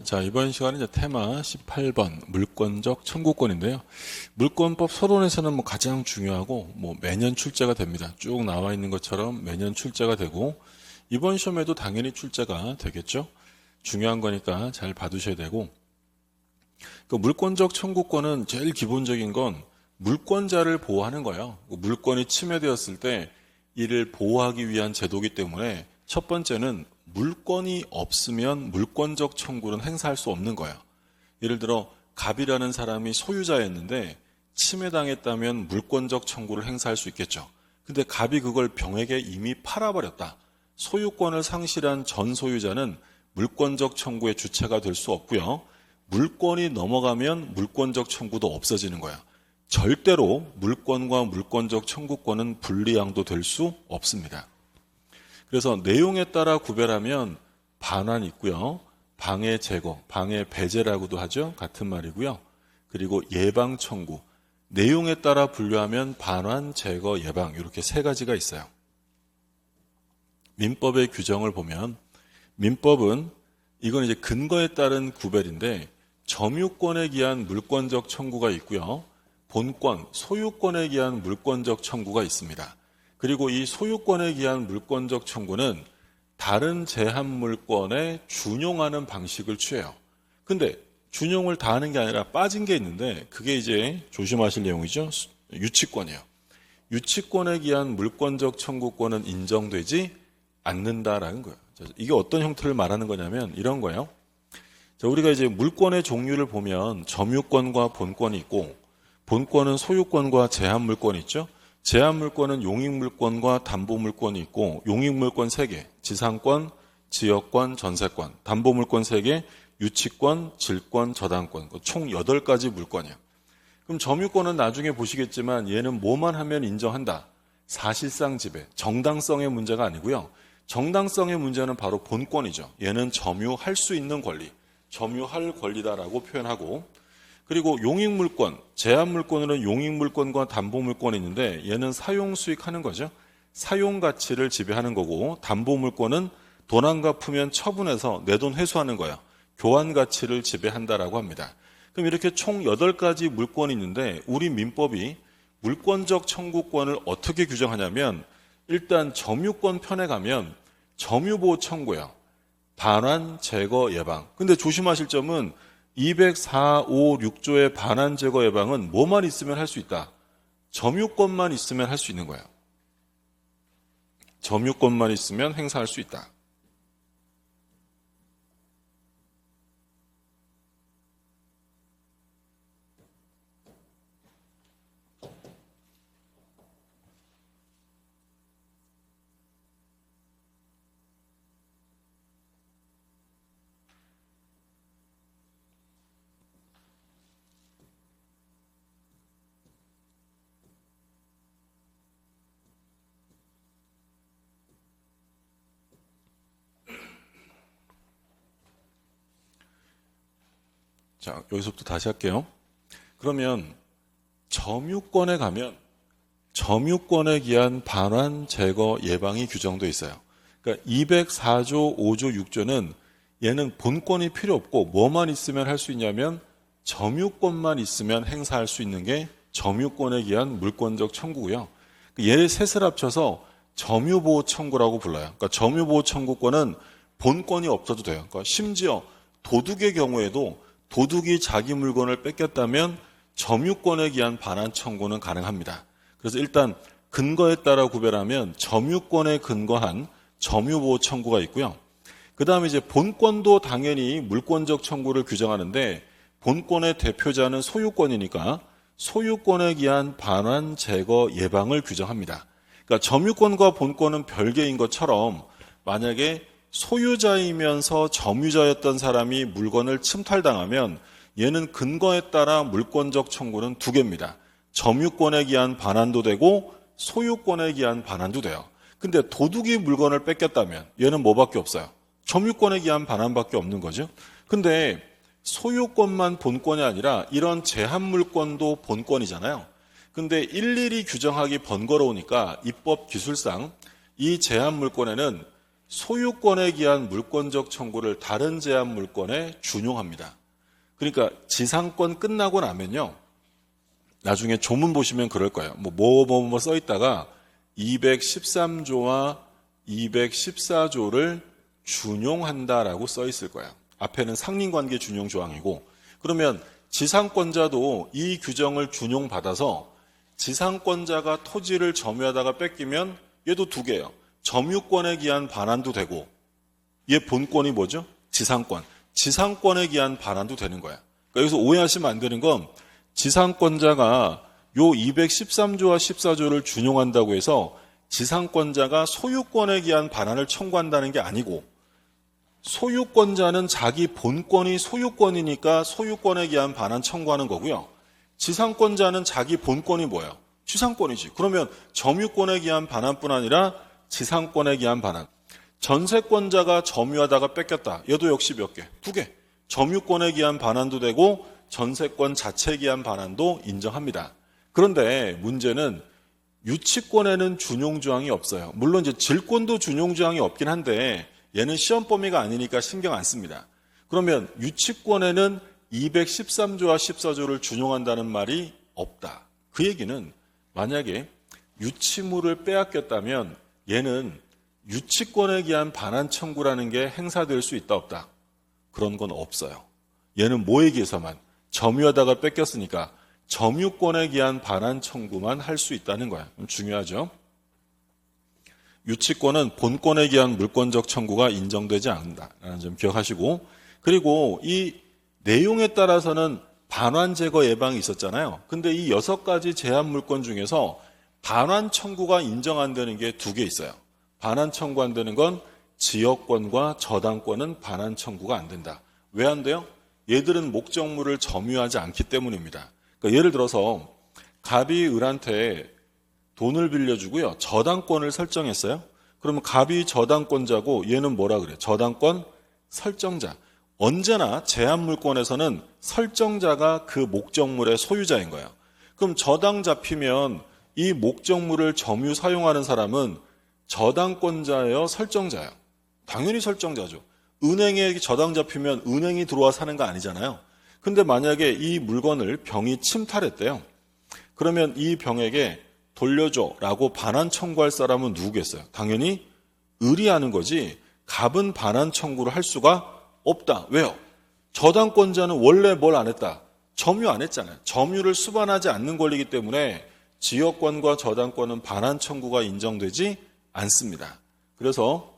자, 이번 시간은 이제 테마 18번 물권적 청구권인데요. 물권법 서론에서는 가장 중요하고 매년 출제가 됩니다. 쭉 나와 있는 것처럼 매년 출제가 되고 이번 시험에도 당연히 출제가 되겠죠. 중요한 거니까 잘 봐두셔야 되고, 그 물권적 청구권은 제일 기본적인 건 물권자를 보호하는 거예요. 물권이 침해되었을 때 이를 보호하기 위한 제도이기 때문에 첫 번째는 물권이 없으면 물권적 청구는 행사할 수 없는 거예요. 예를 들어 갑이라는 사람이 소유자였는데 침해당했다면 물권적 청구를 행사할 수 있겠죠. 근데 갑이 그걸 병에게 이미 팔아버렸다. 소유권을 상실한 전 소유자는 물권적 청구의 주체가 될 수 없고요. 물권이 넘어가면 물권적 청구도 없어지는 거예요. 절대로 물권과 물권적 청구권은 분리양도될 수 없습니다. 그래서 내용에 따라 구별하면 반환 있고요. 방해 제거, 방해 배제라고도 하죠. 같은 말이고요. 그리고 예방 청구. 내용에 따라 분류하면 반환, 제거, 예방 이렇게 세 가지가 있어요. 민법의 규정을 보면 민법은 이건 이제 근거에 따른 구별인데 점유권에 기한 물권적 청구가 있고요. 본권, 소유권에 기한 물권적 청구가 있습니다. 그리고 이 소유권에 기한 물권적 청구는 다른 제한물권에 준용하는 방식을 취해요. 근데 준용을 다 하는 게 아니라 빠진 게 있는데 그게 이제 조심하실 내용이죠. 유치권이에요. 유치권에 기한 물권적 청구권은 인정되지 않는다라는 거예요. 이게 어떤 형태를 말하는 거냐면 이런 거예요. 자, 우리가 이제 물권의 종류를 보면 점유권과 본권이 있고 본권은 소유권과 제한물권이 있죠. 제한물권은 용익물권과 담보물권이 있고 용익물권 3개, 지상권, 지역권, 전세권, 담보물권 3개, 유치권, 질권, 저당권 총 8가지 물권이에요. 그럼 점유권은 나중에 보시겠지만 얘는 뭐만 하면 인정한다. 사실상 지배, 정당성의 문제가 아니고요. 정당성의 문제는 바로 본권이죠. 얘는 점유할 수 있는 권리, 점유할 권리다라고 표현하고 그리고 용익물권, 제한물권으로는 용익물권과 담보물권이 있는데 얘는 사용수익하는 거죠. 사용가치를 지배하는 거고 담보물권은 돈 안 갚으면 처분해서 내 돈 회수하는 거예요. 교환가치를 지배한다라고 합니다. 그럼 이렇게 총 8가지 물권이 있는데 우리 민법이 물권적 청구권을 어떻게 규정하냐면 일단 점유권 편에 가면 점유보호 청구예요. 반환, 제거, 예방. 근데 조심하실 점은 204, 5, 6조의 반환, 제거, 예방은 뭐만 있으면 할 수 있다. 점유권만 있으면 할 수 있는 거예요. 점유권만 있으면 행사할 수 있다. 자, 여기서부터 다시 할게요. 그러면 점유권에 가면 점유권에 기한 반환, 제거, 예방이 규정되어 있어요. 그러니까 204조, 5조, 6조는 얘는 본권이 필요 없고 뭐만 있으면 할 수 있냐면 점유권만 있으면 행사할 수 있는 게 점유권에 기한 물권적 청구고요. 얘 셋을 합쳐서 점유보호 청구라고 불러요. 그러니까 점유보호 청구권은 본권이 없어도 돼요. 그러니까 심지어 도둑의 경우에도 도둑이 자기 물건을 뺏겼다면 점유권에 기한 반환 청구는 가능합니다. 그래서 일단 근거에 따라 구별하면 점유권에 근거한 점유보호 청구가 있고요. 그 다음에 이제 본권도 당연히 물권적 청구를 규정하는데 본권의 대표자는 소유권이니까 소유권에 기한 반환, 제거, 예방을 규정합니다. 그러니까 점유권과 본권은 별개인 것처럼 만약에 소유자이면서 점유자였던 사람이 물건을 침탈당하면 얘는 근거에 따라 물권적 청구는 2개입니다. 점유권에 기한 반환도 되고 소유권에 기한 반환도 돼요. 근데 도둑이 물건을 뺏겼다면 얘는 뭐밖에 없어요? 점유권에 기한 반환밖에 없는 거죠. 근데 소유권만 본권이 아니라 이런 제한물권도 본권이잖아요. 근데 일일이 규정하기 번거로우니까 입법 기술상 이 제한물권에는 소유권에 기한 물권적 청구를 다른 제한 물권에 준용합니다. 그러니까 지상권 끝나고 나면요. 나중에 조문 보시면 그럴 거예요. 뭐 써 있다가 213조와 214조를 준용한다라고 써 있을 거예요. 앞에는 상린관계 준용 조항이고, 그러면 지상권자도 이 규정을 준용받아서 지상권자가 토지를 점유하다가 뺏기면 얘도 두 개예요. 점유권에 기한 반환도 되고, 얘 본권이 뭐죠? 지상권. 지상권에 기한 반환도 되는 거야. 그러니까 여기서 오해하시면 안 되는 건 지상권자가 요 213조와 14조를 준용한다고 해서 지상권자가 소유권에 기한 반환을 청구한다는 게 아니고, 소유권자는 자기 본권이 소유권이니까 소유권에 기한 반환 청구하는 거고요. 지상권자는 자기 본권이 뭐예요? 지상권이지. 그러면 점유권에 기한 반환뿐 아니라 지상권에 기한 반환. 전세권자가 점유하다가 뺏겼다. 얘도 역시 몇 개? 두 개. 점유권에 기한 반환도 되고 전세권 자체에 기한 반환도 인정합니다. 그런데 문제는 유치권에는 준용조항이 없어요. 물론 이제 질권도 준용조항이 없긴 한데 얘는 시험 범위가 아니니까 신경 안 씁니다. 그러면 유치권에는 213조와 14조를 준용한다는 말이 없다. 그 얘기는 만약에 유치물을 빼앗겼다면 얘는 유치권에 기한 반환 청구라는 게 행사될 수 있다 없다? 그런 건 없어요. 얘는 뭐에 기해서만? 점유하다가 뺏겼으니까 점유권에 기한 반환 청구만 할 수 있다는 거야. 중요하죠. 유치권은 본권에 기한 물권적 청구가 인정되지 않는다라는 점 기억하시고, 그리고 이 내용에 따라서는 반환 제거 예방이 있었잖아요. 근데 이 6가지 제한 물권 중에서 반환 청구가 인정 안 되는 게 2개 있어요. 반환 청구 안 되는 건 지역권과 저당권은 반환 청구가 안 된다. 왜 안 돼요? 얘들은 목적물을 점유하지 않기 때문입니다. 그러니까 예를 들어서 갑이 을한테 돈을 빌려주고요. 저당권을 설정했어요. 그러면 갑이 저당권자고 얘는 뭐라 그래? 저당권 설정자. 언제나 제한물권에서는 설정자가 그 목적물의 소유자인 거예요. 그럼 저당 잡히면 이 목적물을 점유 사용하는 사람은 저당권자예요? 설정자예요? 당연히 설정자죠. 은행에 저당 잡히면 은행이 들어와 사는 거 아니잖아요. 근데 만약에 이 물건을 병이 침탈했대요. 그러면 이 병에게 돌려줘라고 반환 청구할 사람은 누구겠어요? 당연히 을이 하는 거지 갑은 반환 청구를 할 수가 없다. 왜요? 저당권자는 원래 뭘 안 했다? 점유 안 했잖아요. 점유를 수반하지 않는 권리이기 때문에 지역권과 저당권은 반환 청구가 인정되지 않습니다. 그래서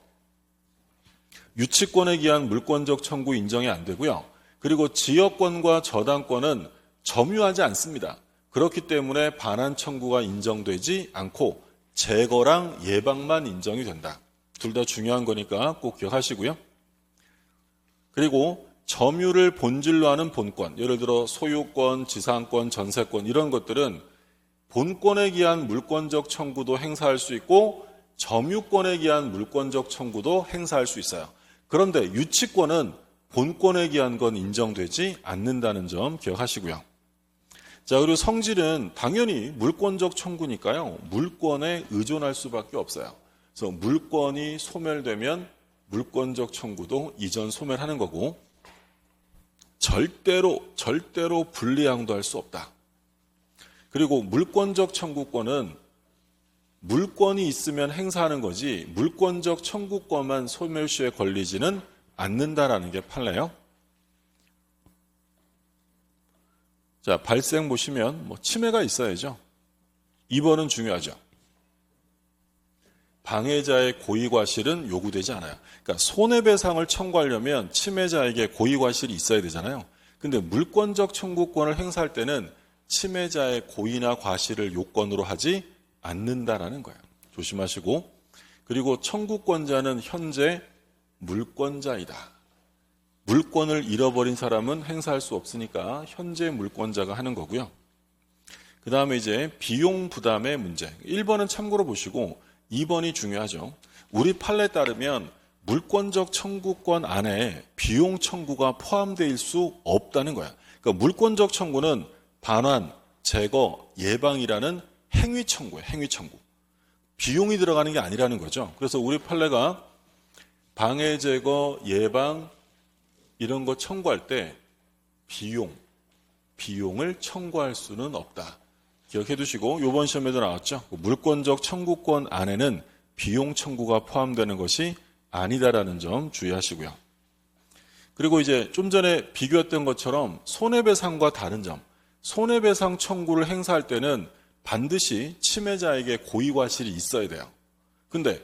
유치권에 기한 물권적 청구 인정이 안 되고요. 그리고 지역권과 저당권은 점유하지 않습니다. 그렇기 때문에 반환 청구가 인정되지 않고 제거랑 예방만 인정이 된다. 둘 다 중요한 거니까 꼭 기억하시고요. 그리고 점유를 본질로 하는 본권, 예를 들어 소유권, 지상권, 전세권 이런 것들은 본권에 기한 물권적 청구도 행사할 수 있고 점유권에 기한 물권적 청구도 행사할 수 있어요. 그런데 유치권은 본권에 기한 건 인정되지 않는다는 점 기억하시고요. 자, 그리고 성질은 당연히 물권적 청구니까요. 물권에 의존할 수밖에 없어요. 그래서 물권이 소멸되면 물권적 청구도 이전 소멸하는 거고 절대로 분리양도할 수 없다. 그리고 물권적 청구권은 물권이 있으면 행사하는 거지 물권적 청구권만 소멸시에 걸리지는 않는다라는 게 판례요. 자, 발생 보시면 침해가 있어야죠. 2번은 중요하죠. 방해자의 고의과실은 요구되지 않아요. 그러니까 손해배상을 청구하려면 침해자에게 고의과실이 있어야 되잖아요. 근데 물권적 청구권을 행사할 때는 침해자의 고의나 과실을 요건으로 하지 않는다라는 거예요. 조심하시고, 그리고 청구권자는 현재 물권자이다. 물권을 잃어버린 사람은 행사할 수 없으니까 현재 물권자가 하는 거고요. 그 다음에 이제 비용 부담의 문제. 1번은 참고로 보시고 2번이 중요하죠. 우리 판례에 따르면 물권적 청구권 안에 비용 청구가 포함될 수 없다는 거야. 그러니까 물권적 청구는 반환, 제거, 예방이라는 행위 청구예요. 행위 청구. 비용이 들어가는 게 아니라는 거죠. 그래서 우리 판례가 방해 제거, 예방 이런 거 청구할 때 비용을 청구할 수는 없다. 기억해 두시고 이번 시험에도 나왔죠. 물권적 청구권 안에는 비용 청구가 포함되는 것이 아니다라는 점 주의하시고요. 그리고 이제 좀 전에 비교했던 것처럼 손해배상과 다른 점, 손해배상 청구를 행사할 때는 반드시 침해자에게 고의과실이 있어야 돼요. 근데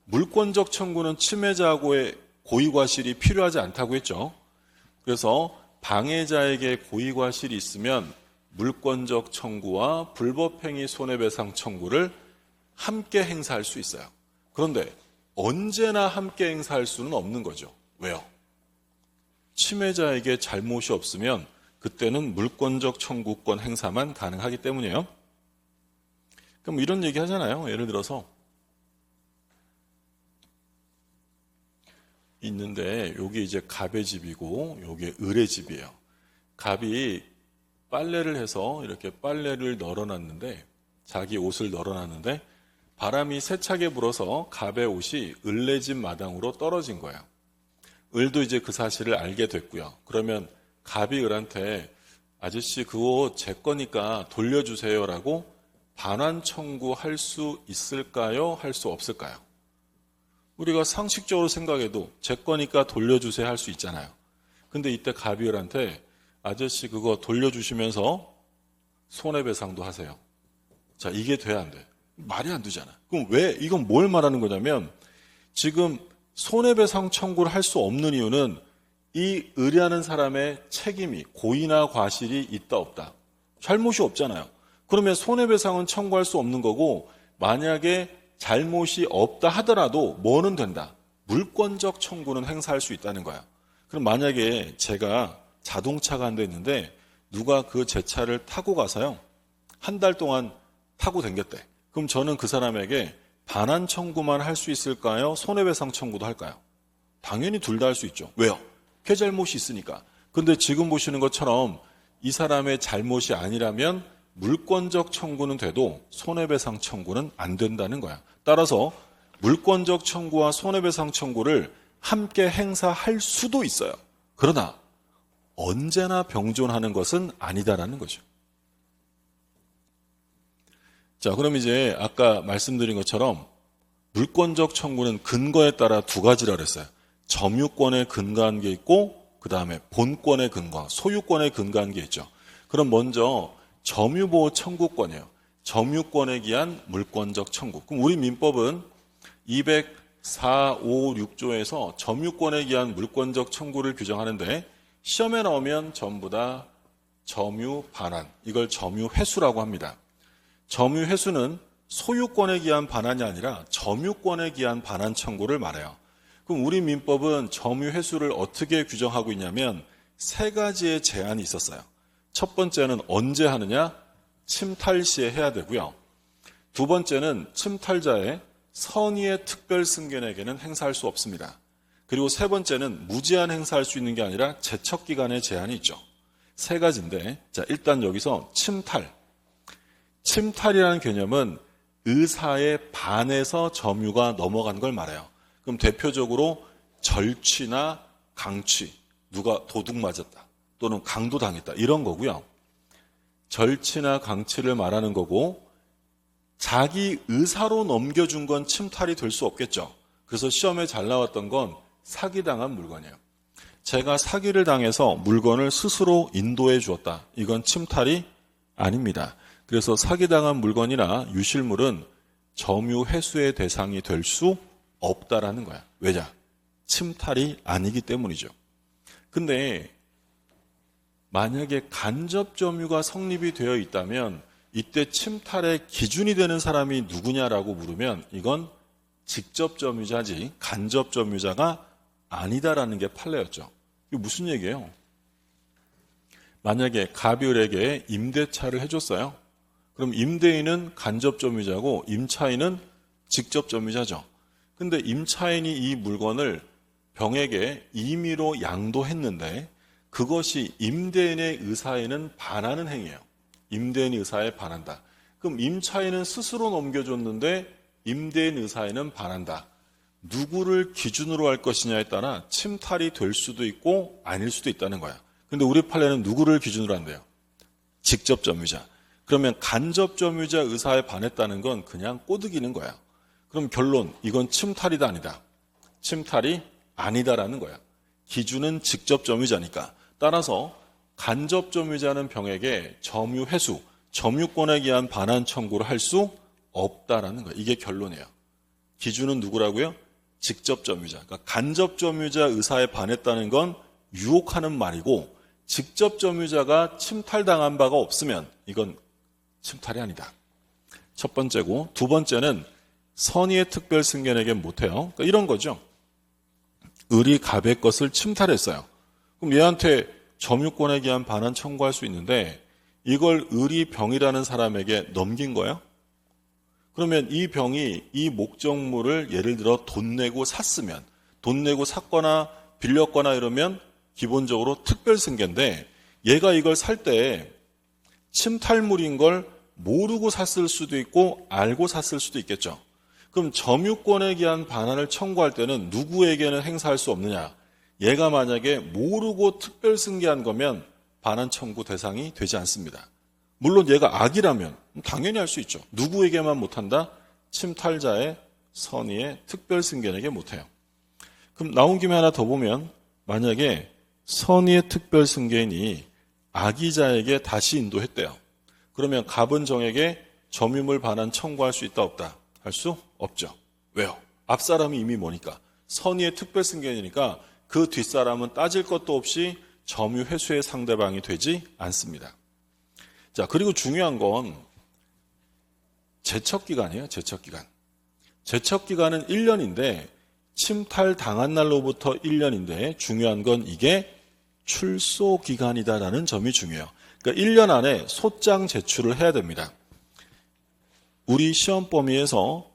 물권적 청구는 침해자하고의 고의과실이 필요하지 않다고 했죠. 그래서 방해자에게 고의과실이 있으면 물권적 청구와 불법행위 손해배상 청구를 함께 행사할 수 있어요. 그런데 언제나 함께 행사할 수는 없는 거죠. 왜요? 침해자에게 잘못이 없으면 그때는 물권적 청구권 행사만 가능하기 때문이에요. 그럼 이런 얘기 하잖아요. 예를 들어서 있는데 여기 이제 갑의 집이고 여기 을의 집이에요. 갑이 빨래를 해서 이렇게 빨래를 널어놨는데 자기 옷을 널어놨는데 바람이 세차게 불어서 갑의 옷이 을의 집 마당으로 떨어진 거예요. 을도 이제 그 사실을 알게 됐고요. 그러면 갑이 을한테 아저씨 그 옷 제 거니까 돌려주세요라고 반환 청구할 수 있을까요? 할 수 없을까요? 우리가 상식적으로 생각해도 제 거니까 돌려주세요 할 수 있잖아요. 근데 이때 갑이 을한테 아저씨 그거 돌려주시면서 손해배상도 하세요. 자, 이게 돼야 안 돼. 말이 안 되잖아. 그럼 왜 이건 뭘 말하는 거냐면 지금 손해배상 청구를 할 수 없는 이유는 이 의뢰하는 사람의 책임이 고의나 과실이 있다 없다. 잘못이 없잖아요. 그러면 손해배상은 청구할 수 없는 거고 만약에 잘못이 없다 하더라도 뭐는 된다. 물권적 청구는 행사할 수 있다는 거야. 그럼 만약에 제가 자동차가 한 대 있는데 누가 그 제 차를 타고 가서요. 한 달 동안 타고 댕겼대. 그럼 저는 그 사람에게 반환 청구만 할 수 있을까요? 손해배상 청구도 할까요? 당연히 둘 다 할 수 있죠. 왜요? 걔 잘못이 있으니까. 근데 지금 보시는 것처럼 이 사람의 잘못이 아니라면 물권적 청구는 돼도 손해배상 청구는 안 된다는 거야. 따라서 물권적 청구와 손해배상 청구를 함께 행사할 수도 있어요. 그러나 언제나 병존하는 것은 아니다라는 거죠. 자, 그럼 이제 아까 말씀드린 것처럼 물권적 청구는 근거에 따라 두 가지라 그랬어요. 점유권에 근거한 게 있고 그 다음에 본권에 근거, 소유권에 근거한 게 있죠. 그럼 먼저 점유보호 청구권이에요. 점유권에 기한 물권적 청구. 그럼 우리 민법은 204.5.6조에서 점유권에 기한 물권적 청구를 규정하는데 시험에 나오면 전부 다 점유 반환, 이걸 점유 회수라고 합니다. 점유 회수는 소유권에 기한 반환이 아니라 점유권에 기한 반환 청구를 말해요. 그럼 우리 민법은 점유 회수를 어떻게 규정하고 있냐면 세 가지의 제한이 있었어요. 첫 번째는 언제 하느냐? 침탈 시에 해야 되고요. 두 번째는 침탈자의 선의의 특별 승견에게는 행사할 수 없습니다. 그리고 세 번째는 무제한 행사할 수 있는 게 아니라 제척 기간의 제한이 있죠. 세 가지인데, 자, 일단 여기서 침탈. 침탈이라는 개념은 의사에 반해서 점유가 넘어간 걸 말해요. 그럼 대표적으로 절취나 강취, 누가 도둑 맞았다 또는 강도당했다 이런 거고요. 절취나 강취를 말하는 거고 자기 의사로 넘겨준 건 침탈이 될 수 없겠죠. 그래서 시험에 잘 나왔던 건 사기당한 물건이에요. 제가 사기를 당해서 물건을 스스로 인도해 주었다. 이건 침탈이 아닙니다. 그래서 사기당한 물건이나 유실물은 점유 회수의 대상이 될 수 없다라는 거야. 왜냐? 침탈이 아니기 때문이죠. 근데 만약에 간접 점유가 성립이 되어 있다면 이때 침탈의 기준이 되는 사람이 누구냐라고 물으면 이건 직접 점유자지 간접 점유자가 아니다라는 게 판례였죠. 이게 무슨 얘기예요? 만약에 갑이 을에게 임대차를 해줬어요. 그럼 임대인은 간접 점유자고 임차인은 직접 점유자죠. 근데 임차인이 이 물건을 병에게 임의로 양도했는데 그것이 임대인의 의사에는 반하는 행위예요. 임대인의 의사에 반한다. 그럼 임차인은 스스로 넘겨줬는데 임대인 의사에는 반한다. 누구를 기준으로 할 것이냐에 따라 침탈이 될 수도 있고 아닐 수도 있다는 거야. 근데 우리 판례는 누구를 기준으로 한대요? 직접 점유자. 그러면 간접 점유자 의사에 반했다는 건 그냥 꼬드기는 거야. 그럼 결론, 이건 침탈이다 아니다? 침탈이 아니다라는 거야. 기준은 직접 점유자니까. 따라서 간접 점유자는 병에게 점유 회수, 점유권에 기한 반환 청구를 할 수 없다라는 거야. 이게 결론이에요. 기준은 누구라고요? 직접 점유자. 그러니까 간접 점유자 의사에 반했다는 건 유혹하는 말이고 직접 점유자가 침탈당한 바가 없으면 이건 침탈이 아니다. 첫 번째고, 두 번째는 선의의 특별 승계에게 못해요. 그러니까 이런 거죠. 을이 갑의 것을 침탈했어요. 그럼 얘한테 점유권에 기한 반환 청구할 수 있는데 이걸 을이 병이라는 사람에게 넘긴 거예요? 그러면 이 병이 이 목적물을 예를 들어 돈 내고 샀으면, 돈 내고 샀거나 빌렸거나 이러면 기본적으로 특별승계인데 얘가 이걸 살 때 침탈물인 걸 모르고 샀을 수도 있고 알고 샀을 수도 있겠죠. 그럼 점유권에 기한 반환을 청구할 때는 누구에게는 행사할 수 없느냐? 얘가 만약에 모르고 특별승계한 거면 반환 청구 대상이 되지 않습니다. 물론 얘가 악이라면 당연히 할 수 있죠. 누구에게만 못한다? 침탈자의 선의의 특별승계에게 못해요. 그럼 나온 김에 하나 더 보면 만약에 선의의 특별승계인이 악의자에게 다시 인도했대요. 그러면 갑은 정에게 점유물 반환 청구할 수 있다 없다? 할 수 없죠. 왜요? 앞사람이 이미 뭐니까? 선의의 특별승계이니까 그 뒷사람은 따질 것도 없이 점유 회수의 상대방이 되지 않습니다. 자, 그리고 중요한 건 제척기간이에요. 제척기간. 제척기간은 1년인데 침탈 당한 날로부터 1년인데 중요한 건 이게 출소기간이다라는 점이 중요해요. 그러니까 1년 안에 소장 제출을 해야 됩니다. 우리 시험 범위에서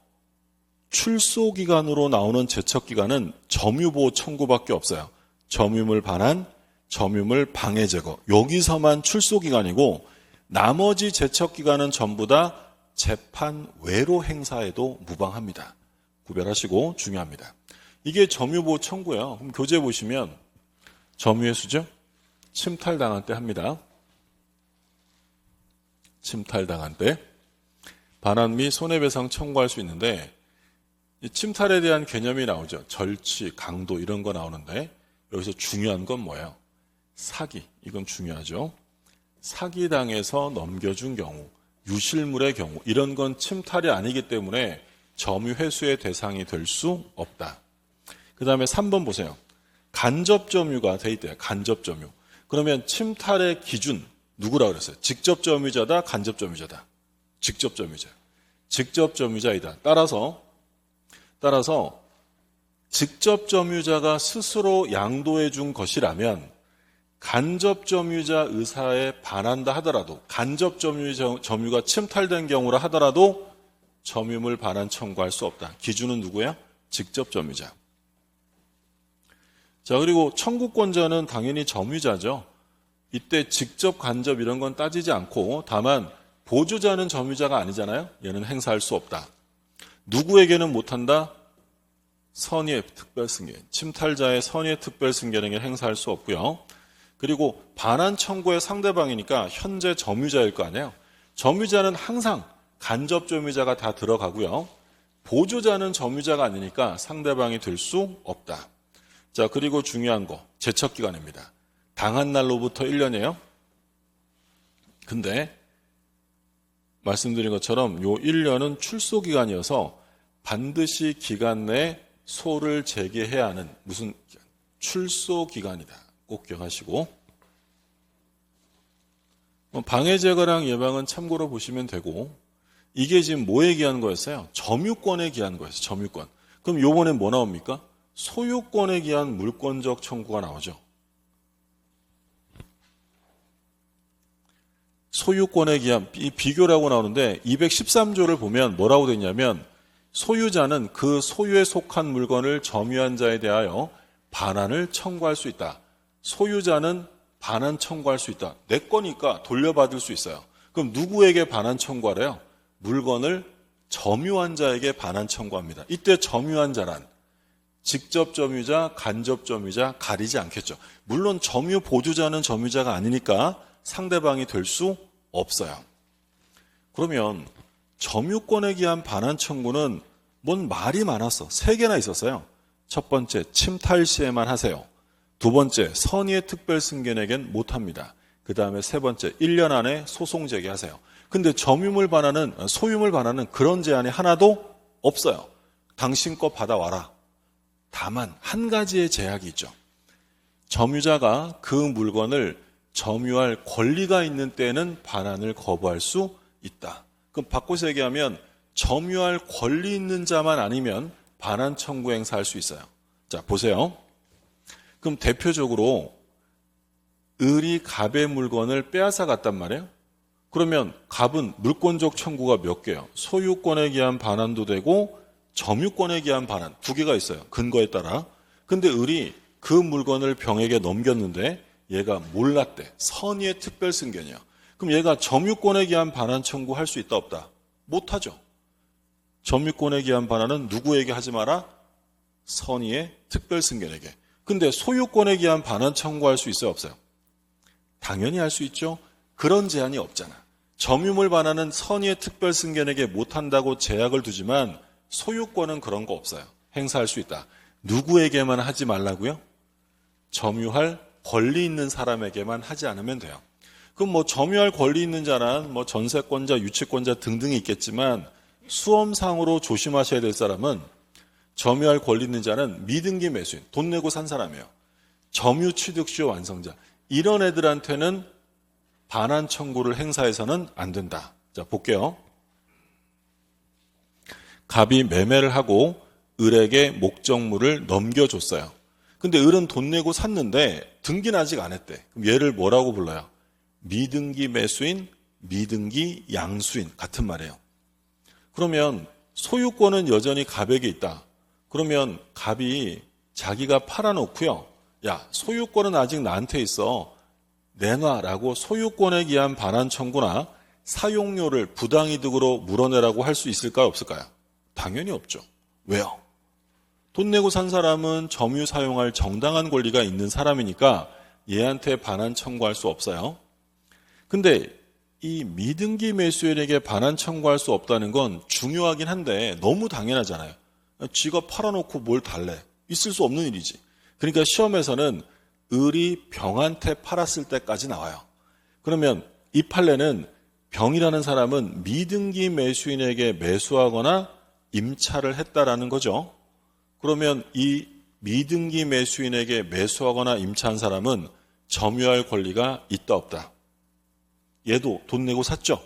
출소기간으로 나오는 제척기간은 점유보호 청구밖에 없어요. 점유물 반환, 점유물 방해 제거. 여기서만 출소기간이고 나머지 제척기간은 전부 다 재판 외로 행사해도 무방합니다. 구별하시고 중요합니다. 이게 점유보호 청구예요. 그럼 교재 보시면 점유회수죠? 침탈당한 때 합니다. 침탈당한 때 반환 및 손해배상 청구할 수 있는데 이 침탈에 대한 개념이 나오죠. 절취, 강도 이런 거 나오는데 여기서 중요한 건 뭐예요? 사기. 이건 중요하죠. 사기당해서 넘겨준 경우, 유실물의 경우 이런 건 침탈이 아니기 때문에 점유회수의 대상이 될 수 없다. 그 다음에 3번 보세요. 간접점유가 돼 있대요. 간접점유. 그러면 침탈의 기준 누구라 그랬어요? 직접점유자다, 간접점유자다. 직접점유자. 직접점유자이다. 따라서 직접점유자가 스스로 양도해 준 것이라면 간접점유자 의사에 반한다 하더라도 간접점유가 침탈된 경우라 하더라도 점유물 반환 청구할 수 없다. 기준은 누구야? 직접점유자. 자, 그리고 청구권자는 당연히 점유자죠. 이때 직접 간접 이런 건 따지지 않고 다만 보조자는 점유자가 아니잖아요. 얘는 행사할 수 없다. 누구에게는 못한다? 선의의 특별승계. 침탈자의 선의의 특별승계는 행사할 수 없고요. 그리고 반환 청구의 상대방이니까 현재 점유자일 거 아니에요. 점유자는 항상 간접 점유자가 다 들어가고요. 보조자는 점유자가 아니니까 상대방이 될 수 없다. 자, 그리고 중요한 거 제척기간입니다. 당한 날로부터 1년이에요. 근데 말씀드린 것처럼 요 1년은 출소기간이어서 반드시 기간 내에 소를 제기해야 하는 무슨 출소기간이다. 꼭 기억하시고 방해 제거랑 예방은 참고로 보시면 되고 이게 지금 뭐에 기한 거였어요? 점유권에 기한 거였어요. 점유권. 그럼 요번에 뭐 나옵니까? 소유권에 기한 물권적 청구가 나오죠. 소유권에 기한 이 비교라고 나오는데 213조를 보면 뭐라고 되어 있냐면 소유자는 그 소유에 속한 물건을 점유한 자에 대하여 반환을 청구할 수 있다. 소유자는 반환 청구할 수 있다. 내 거니까 돌려받을 수 있어요. 그럼 누구에게 반환 청구하래요? 물건을 점유한 자에게 반환 청구합니다. 이때 점유한 자란 직접 점유자, 간접 점유자 가리지 않겠죠. 물론 점유 보조자는 점유자가 아니니까 상대방이 될 수 없어요. 그러면 점유권에 기한 반환 청구는 뭔 말이 많았어. 3개나 있었어요. 첫 번째, 침탈 시에만 하세요. 두 번째, 선의의 특별 승견에겐 못합니다. 그 다음에 세 번째, 1년 안에 소송 제기하세요. 근데 점유물 반환은, 소유물 반환은 그런 제한이 하나도 없어요. 당신 거 받아와라. 다만 한 가지의 제약이 있죠. 점유자가 그 물건을 점유할 권리가 있는 때에는 반환을 거부할 수 있다. 그럼 바꿔서 얘기하면 점유할 권리 있는 자만 아니면 반환 청구 행사할 수 있어요. 자, 보세요. 그럼 대표적으로 을이 갑의 물건을 빼앗아 갔단 말이에요. 그러면 갑은 물권적 청구가 몇 개예요? 소유권에 기한 반환도 되고 점유권에 기한 반환 2개가 있어요. 근거에 따라. 근데 을이 그 물건을 병에게 넘겼는데 얘가 몰랐대. 선의의 특별 승견이야. 그럼 얘가 점유권에 기한 반환 청구할 수 있다 없다? 못하죠. 점유권에 기한 반환은 누구에게 하지 마라? 선의의 특별 승견에게. 근데 소유권에 기한 반환 청구할 수 있어요 없어요? 당연히 할 수 있죠. 그런 제한이 없잖아. 점유물 반환은 선의의 특별 승견에게 못한다고 제약을 두지만 소유권은 그런 거 없어요. 행사할 수 있다. 누구에게만 하지 말라고요? 점유할 권리 있는 사람에게만 하지 않으면 돼요. 그럼 뭐 점유할 권리 있는 자는 뭐 전세권자, 유치권자 등등이 있겠지만 수험상으로 조심하셔야 될 사람은 점유할 권리 있는 자는 미등기 매수인, 돈 내고 산 사람이에요. 점유 취득시효 완성자. 이런 애들한테는 반환 청구를 행사해서는 안 된다. 자, 볼게요. 갑이 매매를 하고 을에게 목적물을 넘겨줬어요. 근데 을은 돈 내고 샀는데 등기는 아직 안 했대. 그럼 얘를 뭐라고 불러요? 미등기 매수인, 미등기 양수인 같은 말이에요. 그러면 소유권은 여전히 갑에게 있다. 그러면 갑이 자기가 팔아놓고요. 야, 소유권은 아직 나한테 있어. 내놔라고 소유권에 기한 반환 청구나 사용료를 부당이득으로 물어내라고 할 수 있을까요? 없을까요? 당연히 없죠. 왜요? 돈 내고 산 사람은 점유 사용할 정당한 권리가 있는 사람이니까 얘한테 반환 청구할 수 없어요. 근데 이 미등기 매수인에게 반환 청구할 수 없다는 건 중요하긴 한데 너무 당연하잖아요. 쥐가 팔아놓고 뭘 달래. 있을 수 없는 일이지. 그러니까 시험에서는 을이 병한테 팔았을 때까지 나와요. 그러면 이 판례는 병이라는 사람은 미등기 매수인에게 매수하거나 임차를 했다라는 거죠. 그러면 이 미등기 매수인에게 매수하거나 임차한 사람은 점유할 권리가 있다 없다? 얘도 돈 내고 샀죠.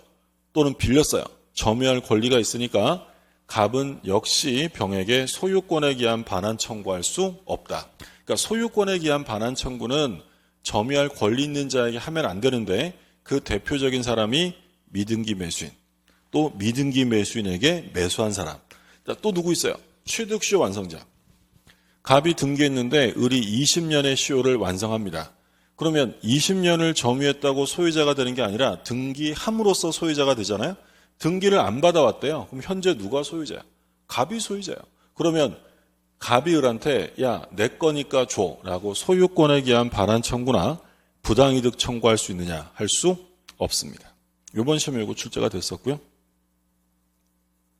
또는 빌렸어요. 점유할 권리가 있으니까 갑은 역시 병에게 소유권에 기한 반환 청구할 수 없다. 그러니까 소유권에 기한 반환 청구는 점유할 권리 있는 자에게 하면 안 되는데 그 대표적인 사람이 미등기 매수인, 또 미등기 매수인에게 매수한 사람. 또 누구 있어요? 취득시효 완성자. 갑이 등기했는데 을이 20년의 시효를 완성합니다. 그러면 20년을 점유했다고 소유자가 되는 게 아니라 등기함으로써 소유자가 되잖아요. 등기를 안 받아왔대요. 그럼 현재 누가 소유자야? 갑이 소유자예요. 그러면 갑이 을한테 야, 내 거니까 줘 라고 소유권에 기한 반환 청구나 부당이득 청구할 수 있느냐? 할 수 없습니다. 이번 시험에 이거 출제가 됐었고요.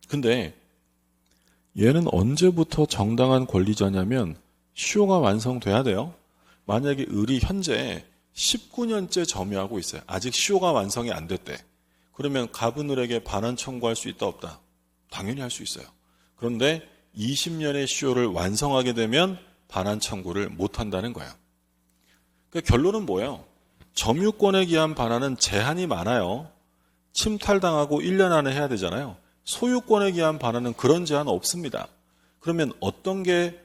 근데 얘는 언제부터 정당한 권리자냐면 시효가 완성돼야 돼요. 만약에 을이 현재 19년째 점유하고 있어요. 아직 시효가 완성이 안 됐대. 그러면 갑은 을에게 반환 청구할 수 있다 없다? 당연히 할 수 있어요. 그런데 20년의 시효를 완성하게 되면 반환 청구를 못한다는 거예요. 그러니까 결론은 뭐예요? 점유권에 기한 반환은 제한이 많아요. 침탈당하고 1년 안에 해야 되잖아요. 소유권에 기한 반환은 그런 제한 없습니다. 그러면 어떤 게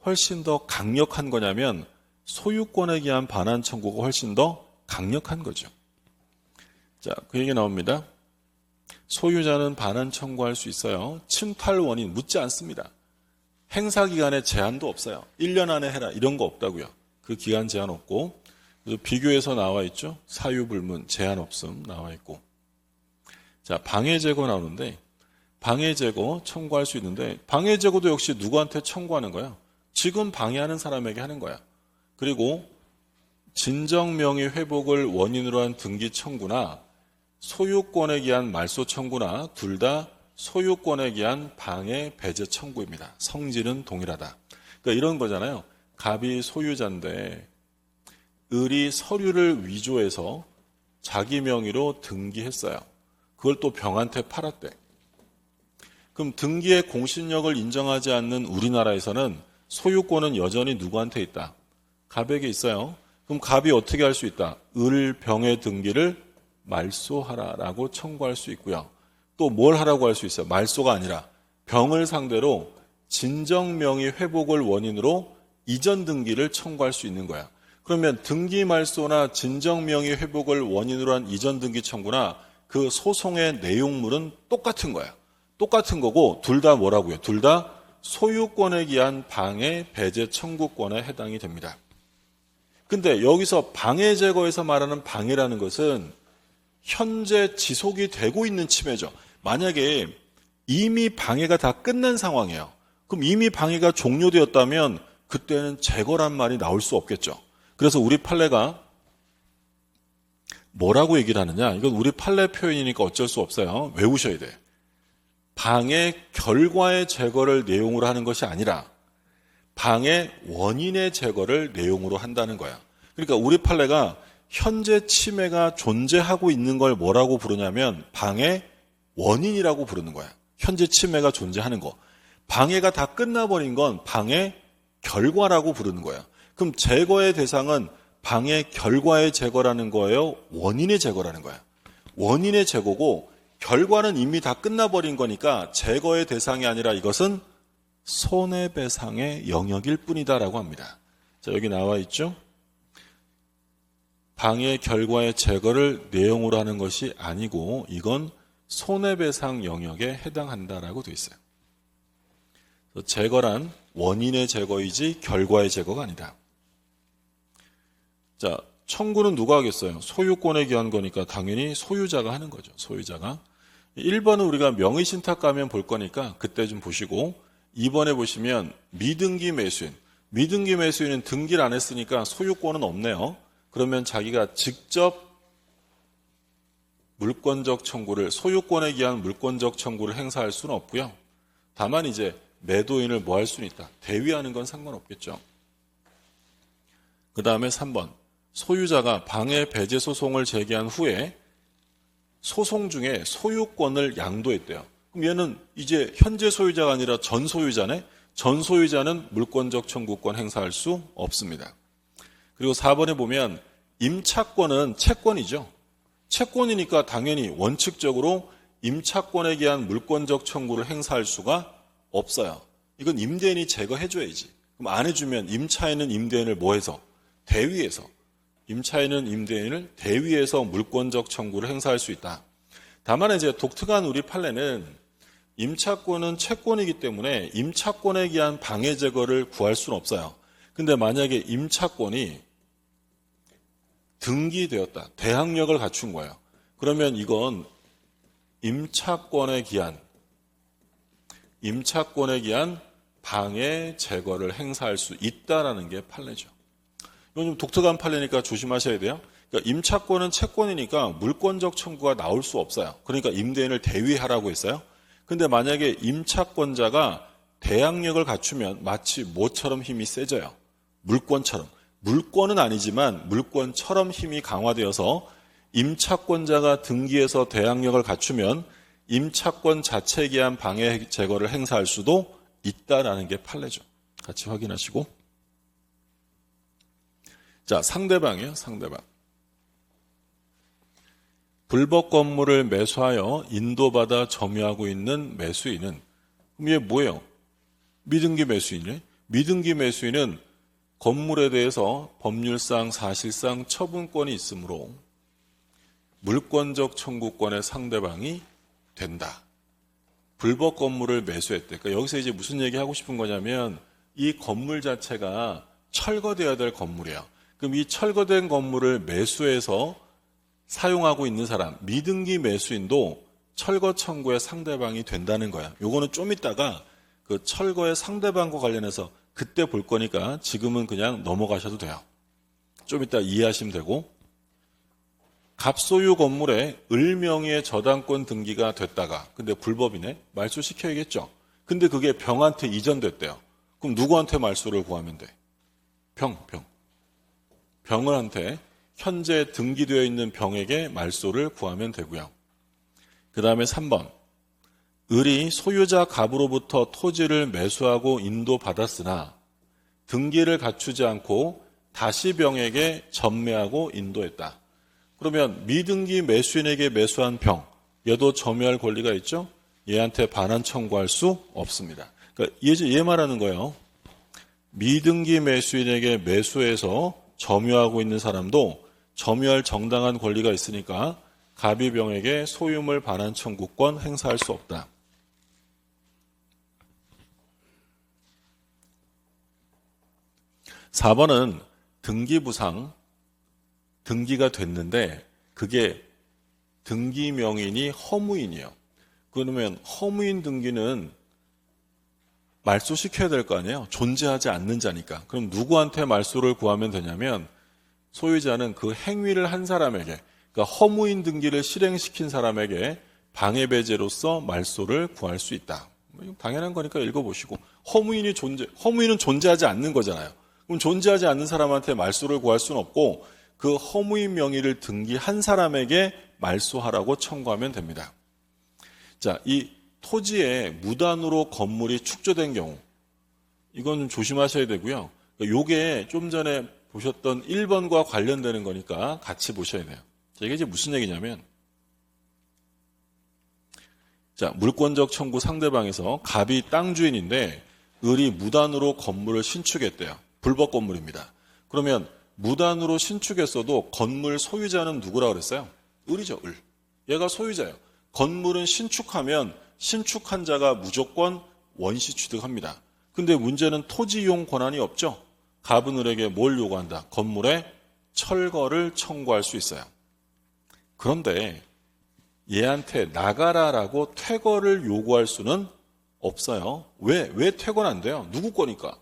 훨씬 더 강력한 거냐면 소유권에 기한 반환 청구가 훨씬 더 강력한 거죠. 자, 그 얘기 나옵니다. 소유자는 반환 청구할 수 있어요. 침탈 원인 묻지 않습니다. 행사 기간에 제한도 없어요. 1년 안에 해라 이런 거 없다고요. 그 기간 제한 없고 그래서 비교해서 나와 있죠. 사유불문 제한 없음 나와 있고. 자, 방해제거 나오는데 방해제거 청구할 수 있는데 방해제거도 역시 누구한테 청구하는 거예요? 지금 방해하는 사람에게 하는 거야. 그리고 진정명의 회복을 원인으로 한 등기 청구나 소유권에 기한 말소 청구나 둘 다 소유권에 기한 방해 배제 청구입니다. 성질은 동일하다. 그러니까 이런 거잖아요. 갑이 소유자인데 을이 서류를 위조해서 자기 명의로 등기했어요. 그걸 또 병한테 팔았대. 그럼 등기의 공신력을 인정하지 않는 우리나라에서는 소유권은 여전히 누구한테 있다? 갑에게 있어요. 그럼 갑이 어떻게 할 수 있다? 을, 병의 등기를 말소하라라고 청구할 수 있고요. 또 뭘 하라고 할 수 있어요? 말소가 아니라 병을 상대로 진정명의 회복을 원인으로 이전 등기를 청구할 수 있는 거야. 그러면 등기 말소나 진정명의 회복을 원인으로 한 이전 등기 청구나 그 소송의 내용물은 똑같은 거야. 똑같은 거고 둘 다 뭐라고요? 둘 다 소유권에 기한 방해 배제 청구권에 해당이 됩니다. 근데 여기서 방해 제거에서 말하는 방해라는 것은 현재 지속이 되고 있는 침해죠. 만약에 이미 방해가 다 끝난 상황이에요. 그럼 이미 방해가 종료되었다면 그때는 제거란 말이 나올 수 없겠죠. 그래서 우리 판례가 뭐라고 얘기를 하느냐? 이건 우리 판례 표현이니까 어쩔 수 없어요. 외우셔야 돼. 방해 결과의 제거를 내용으로 하는 것이 아니라 방해 원인의 제거를 내용으로 한다는 거야. 그러니까 우리 판례가 현재 침해가 존재하고 있는 걸 뭐라고 부르냐면 방해 원인이라고 부르는 거야. 현재 침해가 존재하는 거. 방해가 다 끝나버린 건 방해 결과라고 부르는 거야. 그럼 제거의 대상은 방해 결과의 제거라는 거예요? 원인의 제거라는 거야. 원인의 제거고 결과는 이미 다 끝나버린 거니까 제거의 대상이 아니라 이것은 손해배상의 영역일 뿐이다라고 합니다. 자, 여기 나와 있죠? 방해 결과의 제거를 내용으로 하는 것이 아니고 이건 손해배상 영역에 해당한다라고 되어 있어요. 제거란 원인의 제거이지 결과의 제거가 아니다. 자, 청구는 누가 하겠어요? 소유권에 기한 거니까 당연히 소유자가 하는 거죠. 소유자가. 1번은 우리가 명의신탁 가면 볼 거니까 그때 좀 보시고 2번에 보시면 미등기 매수인. 미등기 매수인은 등기를 안 했으니까 소유권은 없네요. 그러면 자기가 직접 물권적 청구를 소유권에 기한 물권적 청구를 행사할 수는 없고요. 다만 이제 매도인을 뭐 할 수는 있다. 대위하는 건 상관없겠죠. 그 다음에 3번. 소유자가 방해 배제 소송을 제기한 후에 소송 중에 소유권을 양도했대요. 그럼 얘는 이제 현재 소유자가 아니라 전 소유자네. 전 소유자는 물권적 청구권 행사할 수 없습니다. 그리고 4번에 보면 임차권은 채권이죠. 채권이니까 당연히 원칙적으로 임차권에 기한 물권적 청구를 행사할 수가 없어요. 이건 임대인이 제거해줘야지. 그럼 안 해주면 임차인은 임대인을 뭐 해서? 대위해서. 임차인은 임대인을 대위해서 물권적 청구를 행사할 수 있다. 다만 이제 독특한 우리 판례는 임차권은 채권이기 때문에 임차권에 기한 방해 제거를 구할 수는 없어요. 근데 만약에 임차권이 등기되었다. 대항력을 갖춘 거예요. 그러면 이건 임차권에 기한 방해 제거를 행사할 수 있다라는 게 판례죠. 이건 좀 독특한 판례니까 조심하셔야 돼요. 그러니까 임차권은 채권이니까 물권적 청구가 나올 수 없어요. 그러니까 임대인을 대위하라고 했어요. 근데 만약에 임차권자가 대항력을 갖추면 마치 뭐처럼 힘이 세져요? 물권처럼. 물권은 아니지만 물권처럼 힘이 강화되어서 임차권자가 등기해서 대항력을 갖추면 임차권 자체에 기한 방해 제거를 행사할 수도 있다라는 게 판례죠. 같이 확인하시고. 자, 상대방이에요. 상대방. 불법 건물을 매수하여 인도받아 점유하고 있는 매수인은 그럼 얘 뭐예요? 미등기 매수인이네. 미등기 매수인은 건물에 대해서 법률상 사실상 처분권이 있으므로 물권적 청구권의 상대방이 된다. 불법 건물을 매수했대. 그러니까 여기서 이제 무슨 얘기하고 싶은 거냐면 이 건물 자체가 철거돼야 될 건물이에요. 그럼 이 철거된 건물을 매수해서 사용하고 있는 사람, 미등기 매수인도 철거 청구의 상대방이 된다는 거야. 요거는 좀 이따가 그 철거의 상대방과 관련해서 그때 볼 거니까 지금은 그냥 넘어가셔도 돼요. 좀 이따 이해하시면 되고, 갑소유 건물에 을 명의의 저당권 등기가 됐다가, 근데 불법이네? 말소시켜야겠죠. 근데 그게 병한테 이전됐대요. 그럼 누구한테 말소를 구하면 돼? 병을한테 현재 등기되어 있는 병에게 말소를 구하면 되고요. 그 다음에 3번. 을이 소유자 갑으로부터 토지를 매수하고 인도받았으나 등기를 갖추지 않고 다시 병에게 전매하고 인도했다. 그러면 미등기 매수인에게 매수한 병, 얘도 점유할 권리가 있죠? 얘한테 반환 청구할 수 없습니다. 그러니까 얘 말하는 거예요. 미등기 매수인에게 매수해서 점유하고 있는 사람도 점유할 정당한 권리가 있으니까 갑이 병에게 소유물 반환 청구권 행사할 수 없다. 4번은 등기부상, 등기가 됐는데 그게 등기 명인이 허무인이에요. 그러면 허무인 등기는 말소시켜야 될 거 아니에요. 존재하지 않는 자니까. 그럼 누구한테 말소를 구하면 되냐면 소유자는 그 행위를 한 사람에게, 그러니까 허무인 등기를 실행시킨 사람에게 방해배제로서 말소를 구할 수 있다. 당연한 거니까 읽어보시고. 허무인은 존재하지 않는 거잖아요. 그럼 존재하지 않는 사람한테 말소를 구할 수는 없고 그 허무인 명의를 등기한 사람에게 말소하라고 청구하면 됩니다. 자, 이 토지에 무단으로 건물이 축조된 경우, 이건 좀 조심하셔야 되고요. 요게 좀 전에 보셨던 1번과 관련되는 거니까 같이 보셔야 돼요. 자, 이게 이제 무슨 얘기냐면, 자, 물권적 청구 상대방에서 갑이 땅 주인인데 을이 무단으로 건물을 신축했대요. 불법 건물입니다. 그러면 무단으로 신축했어도 건물 소유자는 누구라고 그랬어요? 을이죠, 을. 얘가 소유자예요. 건물은 신축하면 신축한 자가 무조건 원시 취득합니다. 근데 문제는 토지 이용 권한이 없죠. 갑은 을에게 뭘 요구한다? 건물에 철거를 청구할 수 있어요. 그런데 얘한테 나가라라고 퇴거를 요구할 수는 없어요. 왜 퇴거는 안 돼요? 누구 거니까?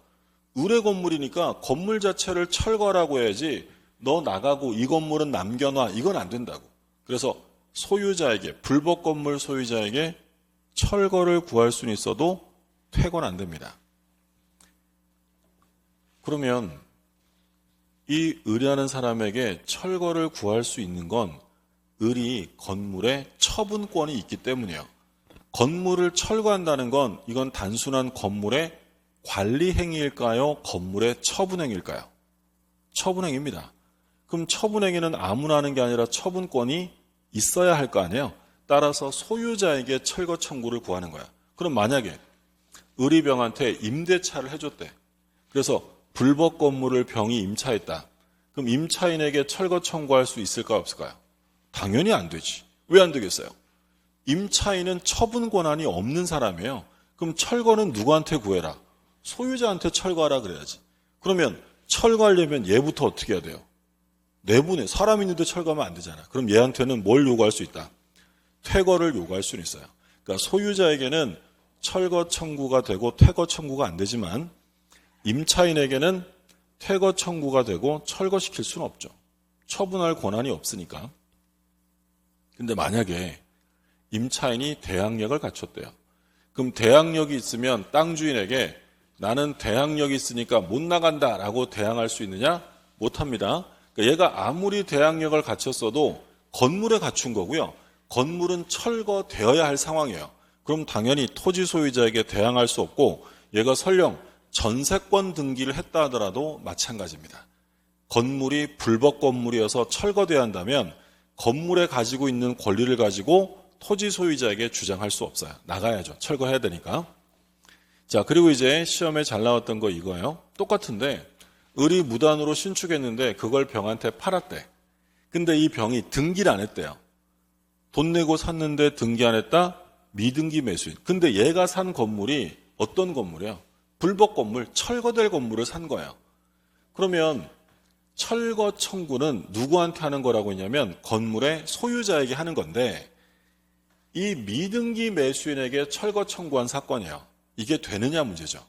을의 건물이니까 건물 자체를 철거라고 해야지 너 나가고 이 건물은 남겨놔, 이건 안 된다고. 그래서 소유자에게, 불법 건물 소유자에게 철거를 구할 수는 있어도 퇴거는 안 됩니다. 그러면 이 을이라는 사람에게 철거를 구할 수 있는 건 을이 건물에 처분권이 있기 때문이에요. 건물을 철거한다는 건 이건 단순한 건물의 관리 행위일까요? 건물의 처분 행위일까요? 처분 행위입니다. 그럼 처분 행위는 아무나 하는 게 아니라 처분권이 있어야 할 거 아니에요? 따라서 소유자에게 철거 청구를 구하는 거야. 그럼 만약에 을이 병한테 임대차를 해줬대. 그래서 불법 건물을 병이 임차했다. 그럼 임차인에게 철거 청구할 수 있을까요? 없을까요? 당연히 안 되지. 왜 안 되겠어요? 임차인은 처분 권한이 없는 사람이에요. 그럼 철거는 누구한테 구해라? 소유자한테 철거하라 그래야지. 그러면 철거하려면 얘부터 어떻게 해야 돼요? 내분에 사람 있는데 철거하면 안 되잖아. 그럼 얘한테는 뭘 요구할 수 있다? 퇴거를 요구할 수는 있어요. 그러니까 소유자에게는 철거 청구가 되고 퇴거 청구가 안 되지만 임차인에게는 퇴거 청구가 되고 철거시킬 수는 없죠. 처분할 권한이 없으니까. 근데 만약에 임차인이 대항력을 갖췄대요. 그럼 대항력이 있으면 땅 주인에게 나는 대항력이 있으니까 못 나간다라고 대항할 수 있느냐? 못합니다. 그러니까 얘가 아무리 대항력을 갖췄어도 건물에 갖춘 거고요. 건물은 철거되어야 할 상황이에요. 그럼 당연히 토지 소유자에게 대항할 수 없고 얘가 설령 전세권 등기를 했다 하더라도 마찬가지입니다. 건물이 불법 건물이어서 철거돼야 한다면 건물에 가지고 있는 권리를 가지고 토지 소유자에게 주장할 수 없어요. 나가야죠. 철거해야 되니까. 자, 그리고 이제 시험에 잘 나왔던 거 이거예요. 똑같은데 을이 무단으로 신축했는데 그걸 병한테 팔았대. 근데 이 병이 등기를 안 했대요. 돈 내고 샀는데 등기 안 했다? 미등기 매수인. 근데 얘가 산 건물이 어떤 건물이에요? 불법 건물, 철거될 건물을 산 거예요. 그러면 철거 청구는 누구한테 하는 거라고 했냐면 건물의 소유자에게 하는 건데 이 미등기 매수인에게 철거 청구한 사건이에요. 이게 되느냐 문제죠.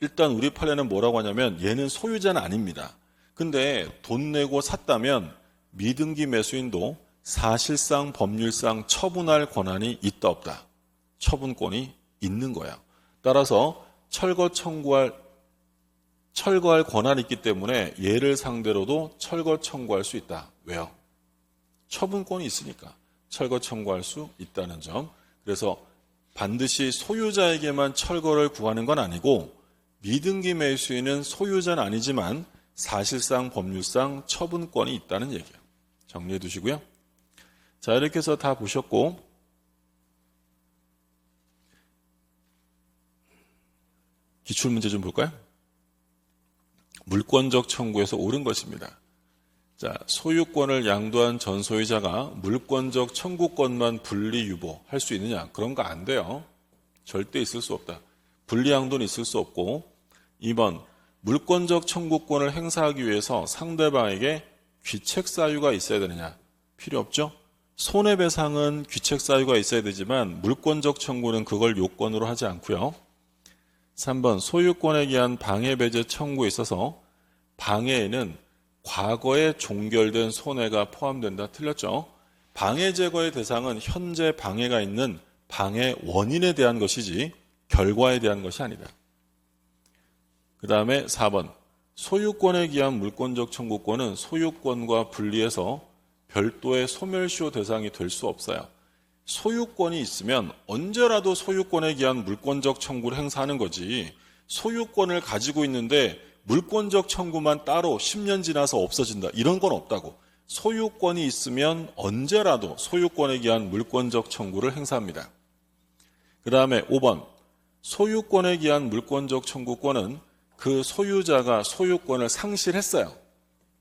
일단 우리 판례는 뭐라고 하냐면 얘는 소유자는 아닙니다. 근데 돈 내고 샀다면 미등기 매수인도 사실상 법률상 처분할 권한이 있다 없다. 처분권이 있는 거야. 따라서 철거할 권한이 있기 때문에 얘를 상대로도 철거 청구할 수 있다. 왜요? 처분권이 있으니까 철거 청구할 수 있다는 점. 그래서 반드시 소유자에게만 철거를 구하는 건 아니고 미등기 매수인은 소유자는 아니지만 사실상 법률상 처분권이 있다는 얘기예요. 정리해 두시고요. 자, 이렇게 해서 다 보셨고 기출문제 좀 볼까요? 물권적 청구에서 옳은 것입니다. 자, 소유권을 양도한 전 소유자가 물권적 청구권만 분리 유보할 수 있느냐? 그런 거 안 돼요. 절대 있을 수 없다. 분리 양도는 있을 수 없고 2번, 물권적 청구권을 행사하기 위해서 상대방에게 귀책 사유가 있어야 되느냐? 필요 없죠? 손해배상은 귀책 사유가 있어야 되지만 물권적 청구는 그걸 요건으로 하지 않고요. 3번, 소유권에 기한 방해 배제 청구에 있어서 방해에는 과거에 종결된 손해가 포함된다. 틀렸죠? 방해 제거의 대상은 현재 방해가 있는 방해 원인에 대한 것이지 결과에 대한 것이 아니다. 그 다음에 4번, 소유권에 기한 물권적 청구권은 소유권과 분리해서 별도의 소멸시효 대상이 될 수 없어요. 소유권이 있으면 언제라도 소유권에 기한 물권적 청구를 행사하는 거지, 소유권을 가지고 있는데 물권적 청구만 따로 10년 지나서 없어진다, 이런 건 없다고. 소유권이 있으면 언제라도 소유권에 기한 물권적 청구를 행사합니다. 그 다음에 5번, 소유권에 기한 물권적 청구권은 그 소유자가 소유권을 상실했어요.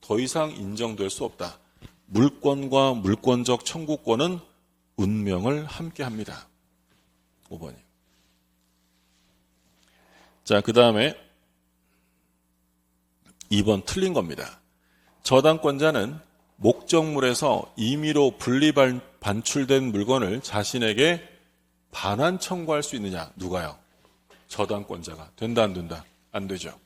더 이상 인정될 수 없다. 물권과 물권적 청구권은 운명을 함께합니다. 5번이요. 자, 그 다음에 2번 틀린 겁니다. 저당권자는 목적물에서 임의로 분리 반출된 물건을 자신에게 반환 청구할 수 있느냐? 누가요? 저당권자가. 된다 안 된다? 안 되죠.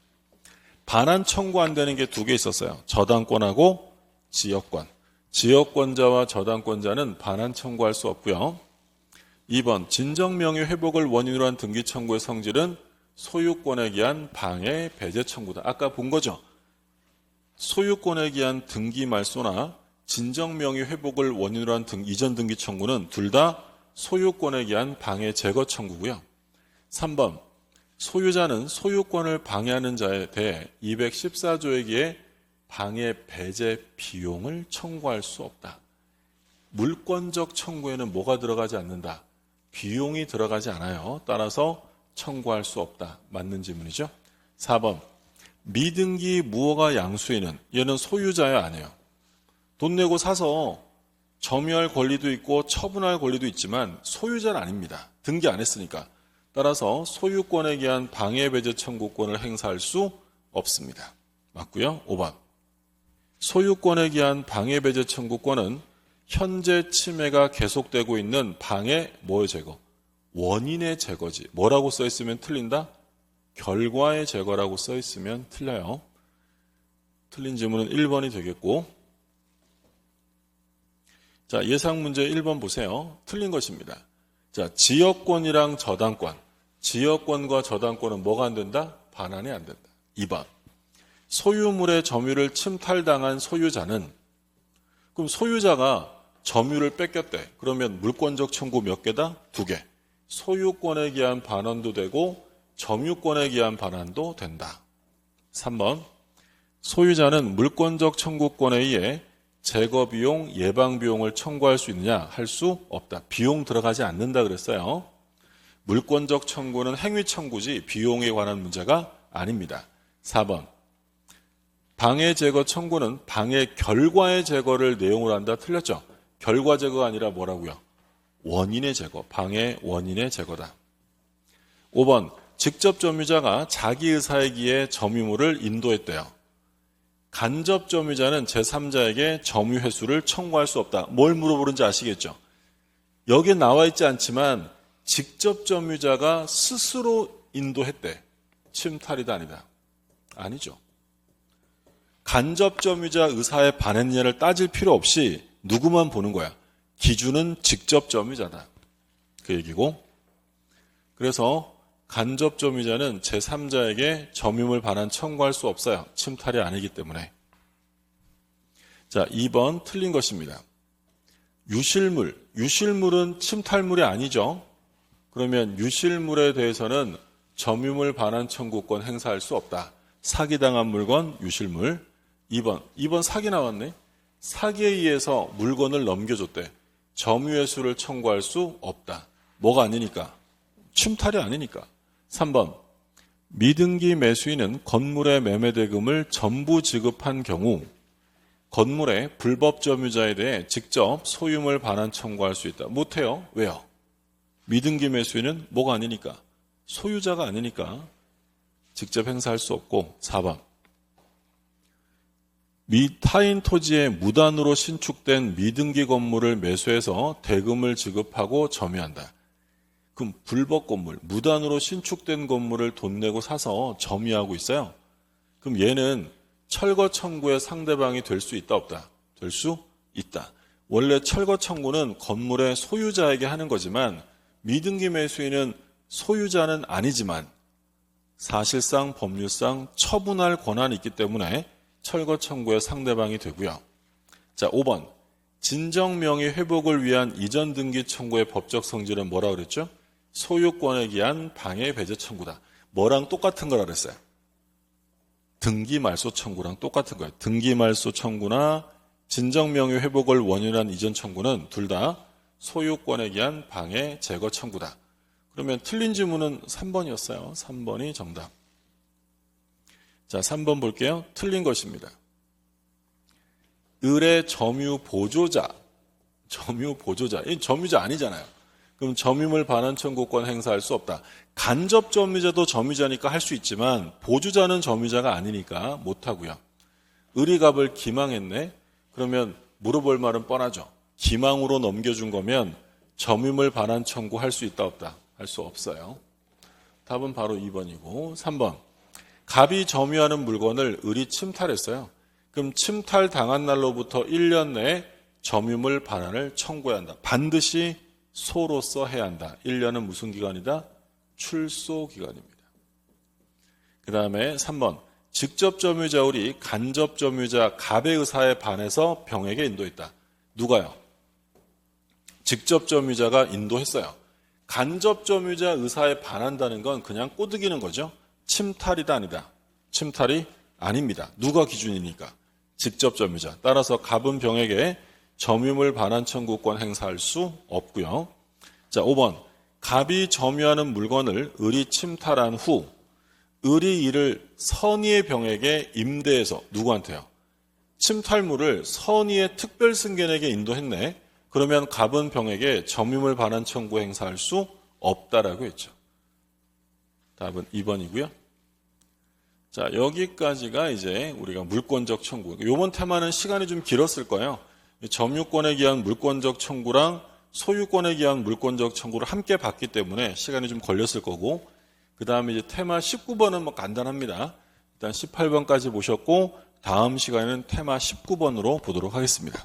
반환 청구 안 되는 게 두 개 있었어요. 저당권하고 지역권. 지역권자와 저당권자는 반환 청구할 수 없고요. 2번, 진정명의 회복을 원인으로 한 등기 청구의 성질은 소유권에 기한 방해 배제 청구다. 아까 본 거죠. 소유권에 기한 등기 말소나 진정명의 회복을 원인으로 한 이전 등기 청구는 둘 다 소유권에 기한 방해 제거 청구고요. 3번, 소유자는 소유권을 방해하는 자에 대해 214조에 기해 방해 배제 비용을 청구할 수 없다. 물권적 청구에는 뭐가 들어가지 않는다? 비용이 들어가지 않아요. 따라서 청구할 수 없다. 맞는 질문이죠. 4번, 미등기 무허가 양수인은, 얘는 소유자야 아니에요? 돈 내고 사서 점유할 권리도 있고 처분할 권리도 있지만 소유자는 아닙니다. 등기 안 했으니까. 따라서 소유권에 기한 방해 배제 청구권을 행사할 수 없습니다. 맞고요. 5번, 소유권에 기한 방해 배제 청구권은 현재 침해가 계속되고 있는 방해 뭐의 제거? 원인의 제거지. 뭐라고 써 있으면 틀린다? 결과의 제거라고 써 있으면 틀려요. 틀린 질문은 1번이 되겠고, 자, 예상 문제 1번 보세요. 틀린 것입니다. 자, 지역권이랑 저당권. 지역권과 저당권은 뭐가 안 된다? 반환이 안 된다. 2번, 소유물의 점유를 침탈당한 소유자는, 그럼 소유자가 점유를 뺏겼대. 그러면 물권적 청구 몇 개다? 2개. 소유권에 기한 반환도 되고 점유권에 기한 반환도 된다. 3번, 소유자는 물권적 청구권에 의해 제거비용, 예방비용을 청구할 수 있느냐? 할 수 없다. 비용 들어가지 않는다 그랬어요. 물권적 청구는 행위 청구지 비용에 관한 문제가 아닙니다. 4번, 방해 제거 청구는 방해 결과의 제거를 내용으로 한다. 틀렸죠? 결과 제거가 아니라 뭐라고요? 원인의 제거, 방해 원인의 제거다. 5번, 직접 점유자가 자기 의사에 기해 점유물을 인도했대요. 간접 점유자는 제3자에게 점유 회수를 청구할 수 없다. 뭘 물어보는지 아시겠죠? 여기에 나와 있지 않지만 직접 점유자가 스스로 인도했대. 침탈이다 아니다? 아니죠. 간접 점유자 의사에 반했느냐를 따질 필요 없이 누구만 보는 거야? 기준은 직접 점유자다. 그 얘기고. 그래서 간접 점유자는 제3자에게 점유물 반환 청구할 수 없어요. 침탈이 아니기 때문에. 자, 2번 틀린 것입니다. 유실물은 침탈물이 아니죠. 그러면 유실물에 대해서는 점유물 반환 청구권 행사할 수 없다. 사기당한 물건, 유실물. 2번 사기 나왔네. 사기에 의해서 물건을 넘겨줬대. 점유회수를 청구할 수 없다. 뭐가 아니니까? 침탈이 아니니까. 3번 미등기 매수인은 건물의 매매대금을 전부 지급한 경우 건물의 불법 점유자에 대해 직접 소유물 반환 청구할 수 있다. 못해요. 왜요? 미등기 매수인은 뭐가 아니니까? 소유자가 아니니까 직접 행사할 수 없고. 4번 타인 토지에 무단으로 신축된 미등기 건물을 매수해서 대금을 지급하고 점유한다. 그럼 불법 건물, 무단으로 신축된 건물을 돈 내고 사서 점유하고 있어요. 그럼 얘는 철거 청구의 상대방이 될 수 있다 없다? 될 수 있다. 원래 철거 청구는 건물의 소유자에게 하는 거지만 미등기 매수인은 소유자는 아니지만 사실상 법률상 처분할 권한이 있기 때문에 철거 청구의 상대방이 되고요. 자, 5번 진정명의 회복을 위한 이전 등기 청구의 법적 성질은 뭐라 그랬죠? 소유권에 기한 방해 배제 청구다. 뭐랑 똑같은 거라 그랬어요? 등기 말소 청구랑 똑같은 거예요. 등기 말소 청구나 진정명의 회복을 원인한 이전 청구는 둘 다 소유권에 기한 방해 제거 청구다. 그러면 틀린 지문은 3번이었어요. 3번이 정답. 자, 3번 볼게요. 틀린 것입니다. 을의 점유 보조자. 이 점유자 아니잖아요. 그럼 점유물 반환 청구권 행사할 수 없다. 간접 점유자도 점유자니까 할 수 있지만 보조자는 점유자가 아니니까 못하고요. 을이 값을 기망했네. 그러면 물어볼 말은 뻔하죠. 기망으로 넘겨준 거면 점유물 반환 청구할 수 있다 없다? 할 수 없어요. 답은 바로 2번이고. 3번 갑이 점유하는 물건을 을이 침탈했어요. 그럼 침탈당한 날로부터 1년 내에 점유물 반환을 청구해야 한다. 반드시 소로서 해야 한다. 1년은 무슨 기간이다? 출소 기간입니다. 그 다음에 3번 직접 점유자 을이 간접 점유자 갑의 의사에 반해서 병에게 인도했다. 누가요? 직접 점유자가 인도했어요. 간접 점유자 의사에 반한다는 건 그냥 꼬드기는 거죠. 침탈이다 아니다? 침탈이 아닙니다. 누가 기준이니까? 직접 점유자. 따라서 갑은 병에게 점유물 반환 청구권 행사할 수 없고요. 자, 5번 갑이 점유하는 물건을 을이 침탈한 후 을이 이를 선의의 병에게 임대해서 누구한테요? 침탈물을 선의의 특별승견에게 인도했네. 그러면 갑은 병에게 점유물 반환 청구 행사할 수 없다라고 했죠. 답은 2번이고요. 자, 여기까지가 이제 우리가 물권적 청구. 이번 테마는 시간이 좀 길었을 거예요. 점유권에 기한 물권적 청구랑 소유권에 기한 물권적 청구를 함께 봤기 때문에 시간이 좀 걸렸을 거고, 그 다음에 이제 테마 19번은 뭐 간단합니다. 일단 18번까지 보셨고, 다음 시간에는 테마 19번으로 보도록 하겠습니다.